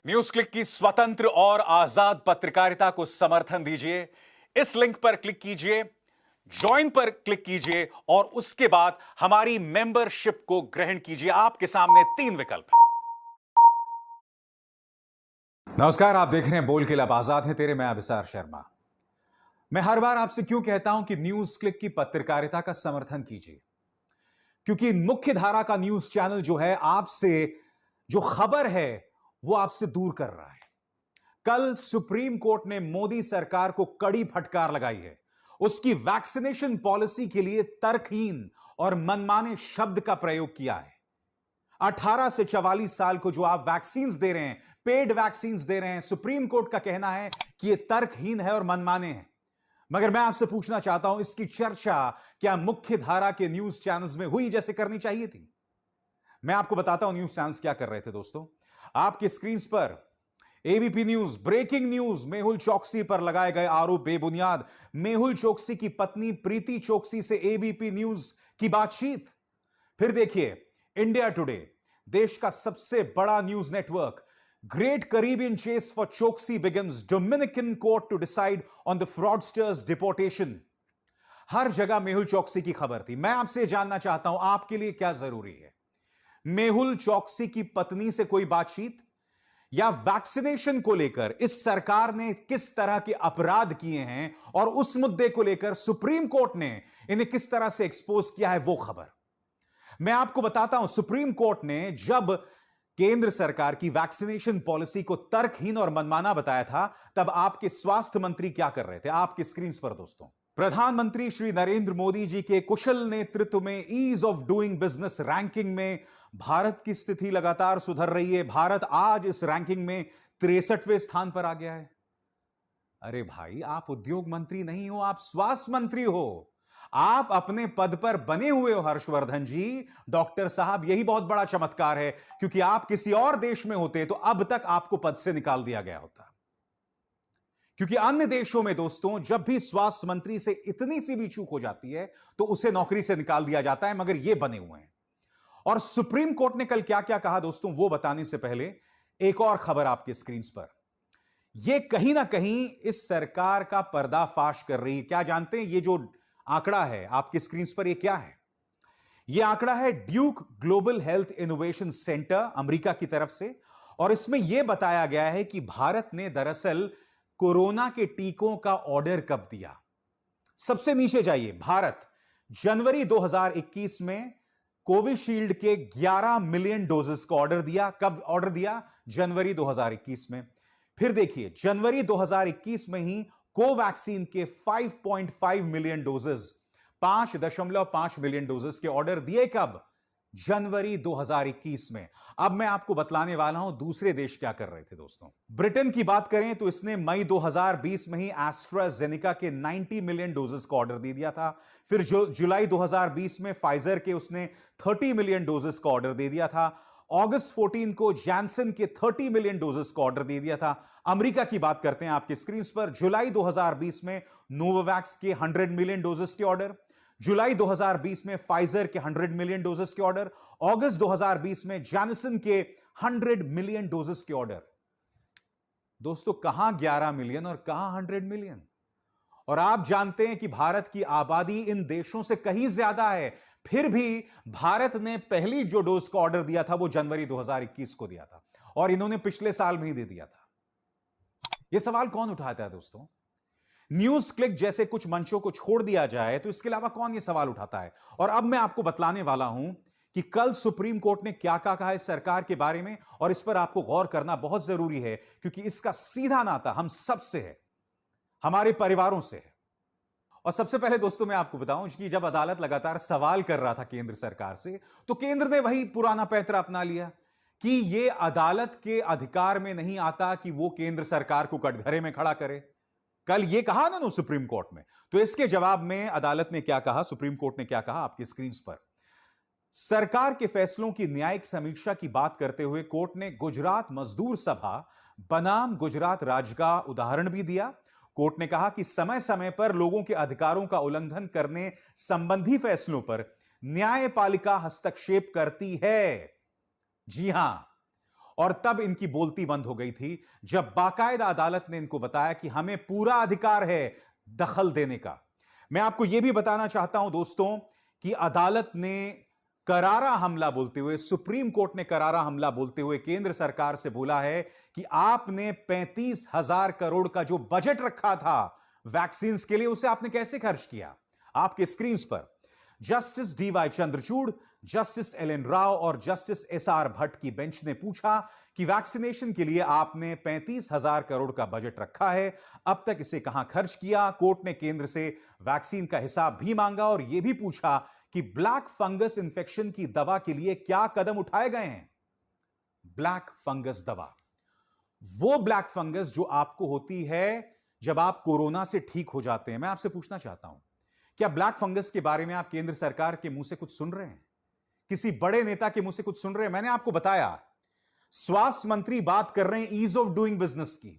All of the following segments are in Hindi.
न्यूज क्लिक की स्वतंत्र और आजाद पत्रकारिता को समर्थन दीजिए। इस लिंक पर क्लिक कीजिए, ज्वाइन पर क्लिक कीजिए और उसके बाद हमारी मेंबरशिप को ग्रहण कीजिए। आपके सामने 3 विकल्प हैं। नमस्कार, आप देख रहे हैं बोल के लब आजाद है तेरे, मैं अभिसार शर्मा। मैं हर बार आपसे क्यों कहता हूं कि न्यूज क्लिक की पत्रकारिता का समर्थन कीजिए, क्योंकि मुख्य धारा का न्यूज चैनल जो है आपसे जो खबर है वो आपसे दूर कर रहा है। कल सुप्रीम कोर्ट ने मोदी सरकार को कड़ी फटकार लगाई है। उसकी वैक्सीनेशन पॉलिसी के लिए तर्कहीन और मनमाने शब्द का प्रयोग किया है। 18 से 44 साल को जो आप वैक्सीन दे रहे हैं, पेड वैक्सीन दे रहे हैं, सुप्रीम कोर्ट का कहना है कि यह तर्कहीन है और मनमाने हैं। मगर मैं आपसे पूछना चाहता हूं, इसकी चर्चा क्या मुख्य धारा के न्यूज चैनल्स में हुई जैसे करनी चाहिए थी? मैं आपको बताता हूं न्यूज चैनल्स क्या कर रहे थे। दोस्तों, आपके स्क्रीन पर ABP news, breaking news, Mehul Choksi पर लगाए गए आरोप बेबुनियाद। मेहुल चोकसी की पत्नी प्रीति चोकसी से एबीपी न्यूज की बातचीत। फिर देखिए इंडिया टुडे, देश का सबसे बड़ा news network. Great Caribbean chase for Choksi begins, Dominican court to decide on the fraudster's deportation. हर जगह मेहुल चोकसी की खबर थी। मैं आपसे जानना चाहता हूं, आपके लिए क्या जरूरी है? मेहुल चोकसी की पत्नी से कोई बातचीत, या वैक्सीनेशन को लेकर इस सरकार ने किस तरह के अपराध किए हैं और उस मुद्दे को लेकर सुप्रीम कोर्ट ने इन्हें किस तरह से एक्सपोज किया है, वो खबर। मैं आपको बताता हूं, सुप्रीम कोर्ट ने जब केंद्र सरकार की वैक्सीनेशन पॉलिसी को तर्कहीन और मनमाना बताया था, तब आपके स्वास्थ्य मंत्री क्या कर रहे थे? आपकी स्क्रीन पर दोस्तों, प्रधानमंत्री श्री नरेंद्र मोदी जी के कुशल नेतृत्व में ease of doing business ranking में भारत की स्थिति लगातार सुधर रही है। भारत आज इस रैंकिंग में 63वें स्थान पर आ गया है। अरे भाई, आप उद्योग मंत्री नहीं हो, आप स्वास्थ्य मंत्री हो। आप अपने पद पर बने हुए हो हर्षवर्धन जी, डॉक्टर साहब। यही बहुत बड़ा चमत्कार है, क्योंकि आप किसी और देश में होते तो अब तक आपको पद से निकाल दिया गया होता। क्योंकि अन्य देशों में दोस्तों, जब भी स्वास्थ्य मंत्री से इतनी सी भी चूक हो जाती है तो उसे नौकरी से निकाल दिया जाता है, मगर ये बने हुए हैं। और सुप्रीम कोर्ट ने कल क्या क्या कहा दोस्तों, वो बताने से पहले एक और खबर आपके स्क्रीन पर। यह कहीं ना कहीं इस सरकार का पर्दाफाश कर रही है। क्या जानते हैं ये जो आंकड़ा है आपकी स्क्रीन पर, ये क्या है? यह आंकड़ा है Duke global health innovation centre, America की तरफ से। और इसमें यह बताया गया है कि भारत ने दरअसल कोरोना के टीकों का ऑर्डर कब दिया। सबसे नीचे जाइए, भारत जनवरी 2021 में कोविशील्ड के 11 मिलियन डोजेस का ऑर्डर दिया। कब ऑर्डर दिया? जनवरी 2021 में। फिर देखिए, जनवरी 2021 में ही कोवैक्सीन के 5.5 मिलियन डोजेस, 5.5 मिलियन डोजेस के ऑर्डर दिए। कब? जनवरी 2021 में। अब मैं आपको बतलाने वाला हूं दूसरे देश क्या कर रहे थे दोस्तों। ब्रिटेन की बात करें तो इसने मई 2020 में ही एस्ट्राजेनेका के 90 मिलियन डोजेस का ऑर्डर दे दिया था। फिर जुलाई 2020 में फाइजर के उसने 30 मिलियन डोजेस का ऑर्डर दे दिया था। अगस्त 14 को जैनसन के 30 मिलियन डोजेस का ऑर्डर दे दिया था। अमेरिका की बात करते हैं आपकी स्क्रीन पर, जुलाई 2020 में नोवावैक्स के 100 मिलियन डोजेस के ऑर्डर, जुलाई 2020 में फाइजर के 100 मिलियन डोजेस के ऑर्डर, अगस्त 2020 में जॉनसन के 100 मिलियन डोजेस के ऑर्डर। दोस्तों, कहां 11 मिलियन और कहां 100 मिलियन? और आप जानते हैं कि भारत की आबादी इन देशों से कहीं ज्यादा है, फिर भी भारत ने पहली जो डोज का ऑर्डर दिया था वो जनवरी 2021 को दिया था, और इन्होंने पिछले साल में ही दे दिया था। यह सवाल कौन उठाता है दोस्तों? न्यूज क्लिक जैसे कुछ मंचों को छोड़ दिया जाए तो इसके अलावा कौन यह सवाल उठाता है? और अब मैं आपको बतलाने वाला हूं कि कल सुप्रीम कोर्ट ने क्या क्या कहा है सरकार के बारे में, और इस पर आपको गौर करना बहुत जरूरी है, क्योंकि इसका सीधा नाता हम सबसे है, हमारे परिवारों से है। और सबसे पहले दोस्तों मैं आपको बताऊं कि जब अदालत लगातार सवाल कर रहा था केंद्र सरकार से, तो केंद्र ने वही पुराना पैंतरा अपना लिया कि यह अदालत के अधिकार में नहीं आता कि वो केंद्र सरकार को कटघरे में खड़ा करे। कल ये कहा ना सुप्रीम कोर्ट में, तो इसके जवाब में अदालत ने क्या कहा, सुप्रीम कोर्ट ने क्या कहा, आपकी स्क्रीन पर। सरकार के फैसलों की न्यायिक समीक्षा की बात करते हुए कोर्ट ने गुजरात मजदूर सभा बनाम गुजरात राज्य का उदाहरण भी दिया। कोर्ट ने कहा कि समय समय पर लोगों के अधिकारों का उल्लंघन करने संबंधी फैसलों पर न्यायपालिका हस्तक्षेप करती है। जी हां, और तब इनकी बोलती बंद हो गई थी जब बाकायदा अदालत ने इनको बताया कि हमें पूरा अधिकार है दखल देने का। मैं आपको यह भी बताना चाहता हूं दोस्तों कि अदालत ने करारा हमला बोलते हुए, सुप्रीम कोर्ट ने करारा हमला बोलते हुए केंद्र सरकार से बोला है कि आपने 35,000 करोड़ का जो बजट रखा था वैक्सीन के लिए, उसे आपने कैसे खर्च किया। आपके स्क्रीन पर justice DY Chandrachud, justice L N Rao और जस्टिस एस आर भट्ट की बेंच ने पूछा कि वैक्सीनेशन के लिए आपने 35,000 करोड़ का बजट रखा है, अब तक इसे कहां खर्च किया। कोर्ट ने केंद्र से वैक्सीन का हिसाब भी मांगा और यह भी पूछा कि ब्लैक फंगस इंफेक्शन की दवा के लिए क्या कदम उठाए गए हैं। ब्लैक फंगस दवा, वो ब्लैक फंगस जो आपको होती है जब आप कोरोना से ठीक हो जाते हैं। मैं आपसे पूछना चाहता हूं, क्या ब्लैक फंगस के बारे में आप केंद्र सरकार के मुंह से कुछ सुन रहे हैं? किसी बड़े नेता के मुंह से कुछ सुन रहे हैं? मैंने आपको बताया, स्वास्थ्य मंत्री बात कर रहे हैं ईज ऑफ डूइंग बिजनेस की,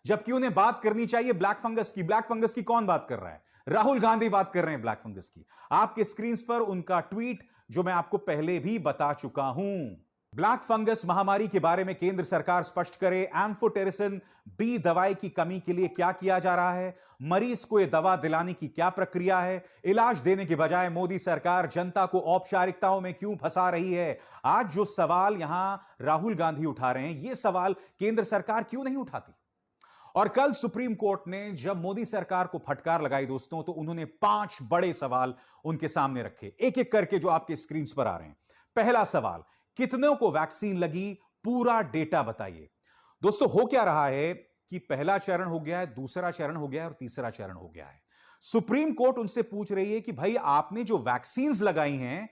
जबकि उन्हें बात करनी चाहिए ब्लैक फंगस की। ब्लैक फंगस की कौन बात कर रहा है? राहुल गांधी बात कर रहे हैं ब्लैक फंगस की। आपके स्क्रीन पर उनका ट्वीट जो मैं आपको पहले भी बता चुका हूं। ब्लैक फंगस महामारी के बारे में केंद्र सरकार स्पष्ट करे। एम्फोटेरिसिन बी दवाई की कमी के लिए क्या किया जा रहा है? मरीज को यह दवा दिलाने की क्या प्रक्रिया है? इलाज देने के बजाय मोदी सरकार जनता को औपचारिकताओं में क्यों फंसा रही है? आज जो सवाल यहां राहुल गांधी उठा रहे हैं, यह सवाल केंद्र सरकार क्यों नहीं उठाती? और कल सुप्रीम कोर्ट ने जब मोदी सरकार को फटकार लगाई दोस्तों, तो उन्होंने 5 बड़े सवाल उनके सामने रखे, एक एक करके जो आपके स्क्रीन पर आ रहे हैं। पहला सवाल, कितनों को वैक्सीन लगी, पूरा डेटा बताइए। दोस्तों, हो क्या रहा है कि पहला चरण हो गया है, दूसरा चरण हो गया है और तीसरा चरण हो गया है। सुप्रीम कोर्ट उनसे पूछ रही है कि भाई आपने जो वैक्सीन लगाई हैं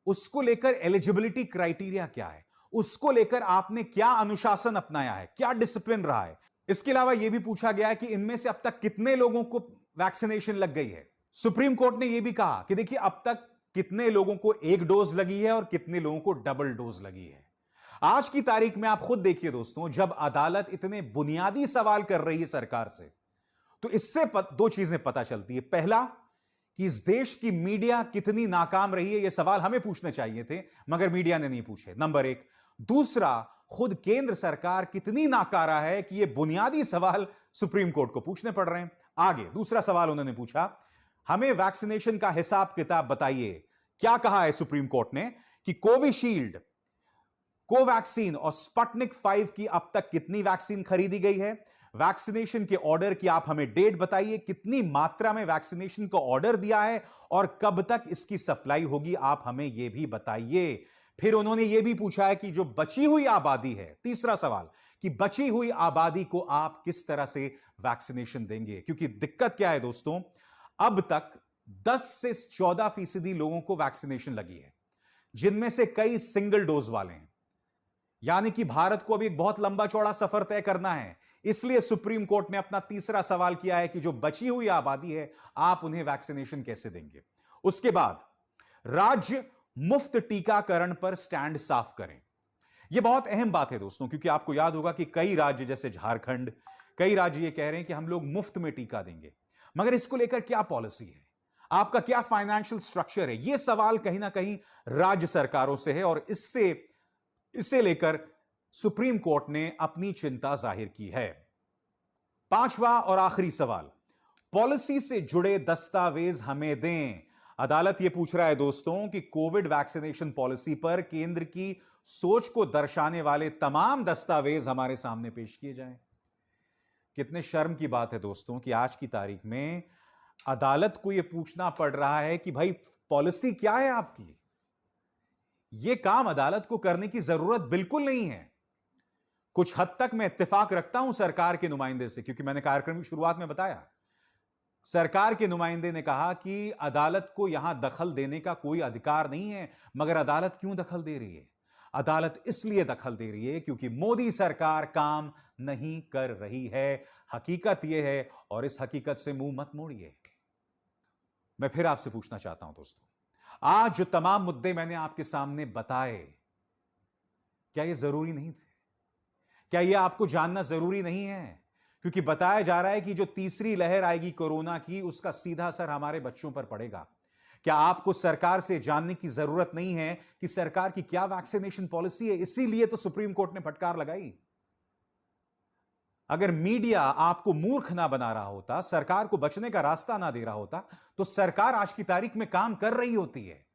उसको लेकर एलिजिबिलिटी क्राइटेरिया क्या है, उसको लेकर आपने क्या अनुशासन अपनाया है, क्या डिसिप्लिन रहा है। इसके अलावा यह भी पूछा गया है कि इनमें से अब तक कितने लोगों को वैक्सीनेशन लग गई है। सुप्रीम कोर्ट ने यह भी कहा कि देखिए अब तक कितने लोगों को एक डोज लगी है और कितने लोगों को डबल डोज लगी है। आज की तारीख में आप खुद देखिए दोस्तों, जब अदालत इतने बुनियादी सवाल कर रही है सरकार से, तो इससे दो चीजें पता चलती है। पहला, कि इस देश की मीडिया कितनी नाकाम रही है, यह सवाल हमें पूछने चाहिए थे मगर मीडिया ने नहीं पूछे, नंबर एक। दूसरा, खुद केंद्र सरकार कितनी नाकारा है कि यह बुनियादी सवाल सुप्रीम कोर्ट को पूछने पड़ रहे हैं। आगे दूसरा सवाल उन्होंने पूछा, हमें वैक्सीनेशन का हिसाब किताब बताइए। क्या कहा है सुप्रीम कोर्ट ने कि कोविशील्ड, कोवैक्सीन और स्पुतनिक 5 की अब तक कितनी वैक्सीन खरीदी गई है। वैक्सीनेशन के ऑर्डर की आप हमें डेट बताइए, कितनी मात्रा में वैक्सीनेशन का ऑर्डर दिया है और कब तक इसकी सप्लाई होगी, आप हमें यह भी बताइए। फिर उन्होंने यह भी पूछा है कि जो बची हुई आबादी है, तीसरा सवाल, कि बची हुई आबादी को आप किस तरह से वैक्सीनेशन देंगे। क्योंकि दिक्कत क्या है दोस्तों, अब तक 10 से 14% लोगों को वैक्सीनेशन लगी है, जिनमें से कई सिंगल डोज वाले हैं। यानी कि भारत को अभी एक बहुत लंबा चौड़ा सफर तय करना है। इसलिए सुप्रीम कोर्ट ने अपना तीसरा सवाल किया है कि जो बची हुई आबादी है, आप उन्हें वैक्सीनेशन कैसे देंगे। उसके बाद, राज्य मुफ्त टीकाकरण पर स्टैंड साफ करें। यह बहुत अहम बात है दोस्तों, क्योंकि आपको याद होगा कि कई राज्य जैसे झारखंड, कई राज्य यह कह रहे हैं कि हम लोग मुफ्त में टीका देंगे, मगर इसको लेकर क्या पॉलिसी है, आपका क्या फाइनेंशियल स्ट्रक्चर है। यह सवाल कहीं ना कहीं राज्य सरकारों से है और इसे लेकर सुप्रीम कोर्ट ने अपनी चिंता जाहिर की है। पांचवा और आखिरी सवाल, पॉलिसी से जुड़े दस्तावेज हमें दें। अदालत यह पूछ रहा है दोस्तों कि कोविड वैक्सीनेशन पॉलिसी पर केंद्र की सोच को दर्शाने वाले तमाम दस्तावेज हमारे सामने पेश किए जाएं। कितने शर्म की बात है दोस्तों कि आज की तारीख में अदालत को यह पूछना पड़ रहा है कि भाई पॉलिसी क्या है आपकी। यह काम अदालत को करने की जरूरत बिल्कुल नहीं है। कुछ हद तक मैं इत्तेफाक रखता हूं सरकार के नुमाइंदे से, क्योंकि मैंने कार्यक्रम की शुरुआत में बताया, सरकार के नुमाइंदे ने कहा कि अदालत को यहां दखल देने का कोई अधिकार नहीं है। मगर अदालत क्यों दखल दे रही है? अदालत इसलिए दखल दे रही है क्योंकि मोदी सरकार काम नहीं कर रही है। हकीकत यह है और इस हकीकत से मुंह मत मोड़िए। मैं फिर आपसे पूछना चाहता हूं दोस्तों, आज जो तमाम मुद्दे मैंने आपके सामने बताए, क्या यह जरूरी नहीं थे? क्या यह आपको जानना जरूरी नहीं है? क्योंकि बताया जा रहा है कि जो तीसरी लहर आएगी कोरोना की, उसका सीधा असर हमारे बच्चों पर पड़ेगा। क्या आपको सरकार से जानने की जरूरत नहीं है कि सरकार की क्या वैक्सीनेशन पॉलिसी है? इसीलिए तो सुप्रीम कोर्ट ने फटकार लगाई। अगर मीडिया आपको मूर्ख ना बना रहा होता, सरकार को बचने का रास्ता ना दे रहा होता, तो सरकार आज की तारीख में काम कर रही होती है।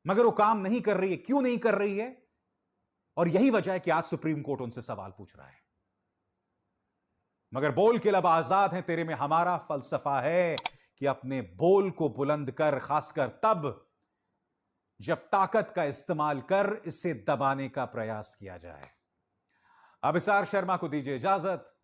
मगर वो काम नहीं कर रही है। क्यों नहीं कर रही है? और यही वजह है कि आज सुप्रीम कोर्ट उनसे सवाल पूछ रहा है। मगर बोल के लब आजाद है तेरे में हमारा फलसफा है कि अपने बोल को बुलंद कर, खासकर तब जब ताकत का इस्तेमाल कर इसे दबाने का प्रयास किया जाए। अभिसार शर्मा को दीजिए इजाजत।